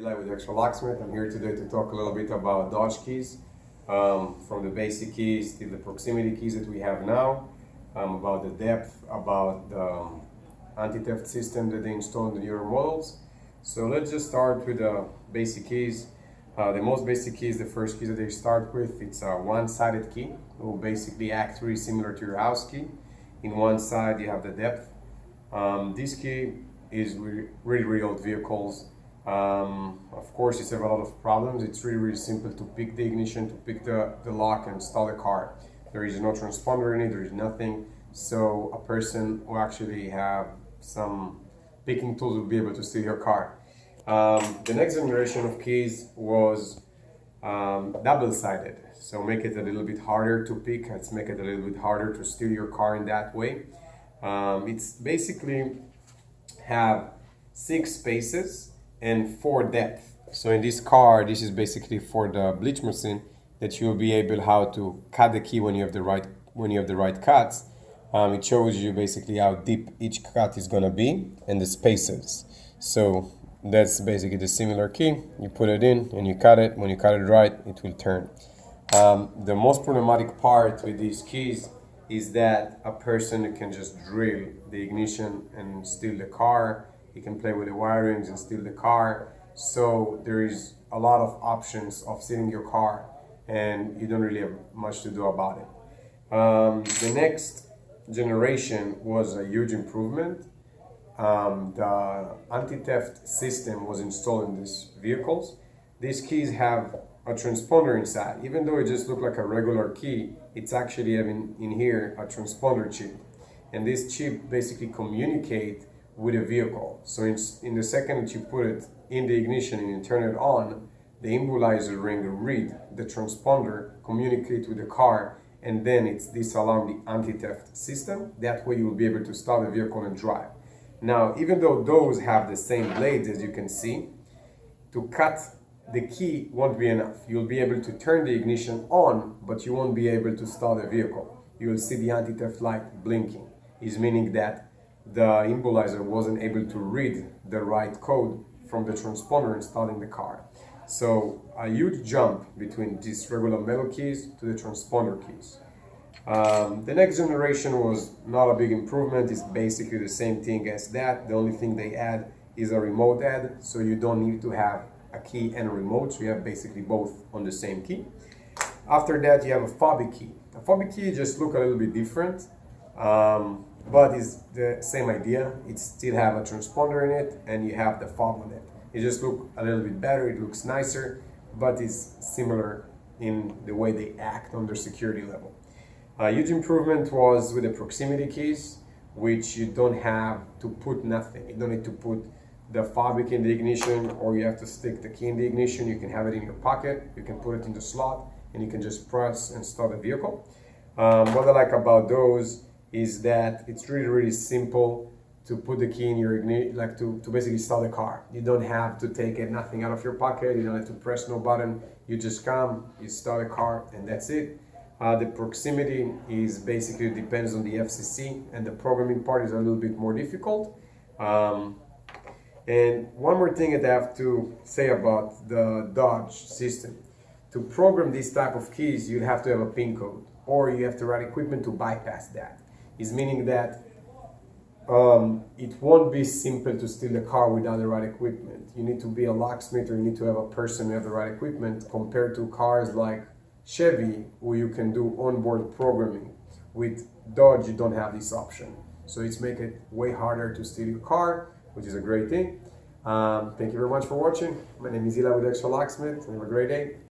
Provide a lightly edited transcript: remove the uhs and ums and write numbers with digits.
Eli with Dodge Locksmith. I'm here today to talk a little bit about Dodge keys, from the basic keys to the proximity keys that we have now, about the depth, about the anti-theft system that they install in the newer models. So let's just start with the basic keys. The most basic key is the first key that they start with. It's a one-sided key. It will basically act really similar to your house key. In one side you have the depth. This key is really old vehicles. Of course, it's have a lot of problems. It's really simple to pick the ignition, to pick the lock and install the car. There is no transponder in it, there is nothing. So a person who actually have some picking tools will be able to steal your car. The next generation of keys was double-sided. So make it a little bit harder to pick. Let's make it a little bit harder to steal your car in that way. It's basically have 6 spaces and 4 depth. So in this car, this is basically for the bleach machine that you'll be able how to cut the key when you have the right cuts. It shows you basically how deep each cut is gonna be and the spaces. So that's basically the similar key. You put it in and you cut it. When you cut it right, it will turn. The most problematic part with these keys is that a person can just drill the ignition and steal the car. He can play with the wirings and steal the car. So there is a lot of options of stealing your car and you don't really have much to do about it. The next generation was a huge improvement. The anti-theft system was installed in these vehicles. These keys have a transponder inside. Even though it just looks like a regular key, it's actually having in here a transponder chip. And this chip basically communicates with a vehicle. So in the second that you put it in the ignition and you turn it on, the immobilizer ring will read the transponder, communicate with the car, and then it's disalarm the anti-theft system. That way you will be able to start the vehicle and drive. Now, even though those have the same blades as you can see, to cut the key won't be enough. You'll be able to turn the ignition on, but you won't be able to start the vehicle. You will see the anti-theft light blinking. It's meaning that the immobilizer wasn't able to read the right code from the transponder and starting the car. So a huge jump between these regular metal keys to the transponder keys. The next generation was not a big improvement. It's basically the same thing as that. The only thing they add is a remote add, so you don't need to have a key and a remote, so you have basically both on the same key. After that, you have a fob key. A fob key just look a little bit different, but it's the same idea. It still have a transponder in it, and you have the fob on it. It just look a little bit better. It looks nicer, but it's similar in the way they act on their security level. A huge improvement was with the proximity keys, which you don't have to put nothing. You don't need to put the fob in the ignition, or you have to stick the key in the ignition. You can have it in your pocket. You can put it in the slot, and you can just press and start the vehicle. What I like about those is that it's really simple to put the key in your ignition, like to basically start the car. You don't have to take nothing out of your pocket. You don't have to press no button. You just come, you start the car, and that's it. The proximity is basically depends on the FCC, and the programming part is a little bit more difficult. And one more thing that I have to say about the Dodge system. To program this type of keys, you have to have a PIN code, or you have the right equipment to bypass that. It's meaning that it won't be simple to steal the car without the right equipment. You need to be a locksmith, or you need to have a person who have the right equipment, compared to cars like Chevy, where you can do onboard programming. With Dodge, you don't have this option. So it's make it way harder to steal your car, which is a great thing. Thank you very much for watching. My name is Eli with Dodge Locksmith, and have a great day.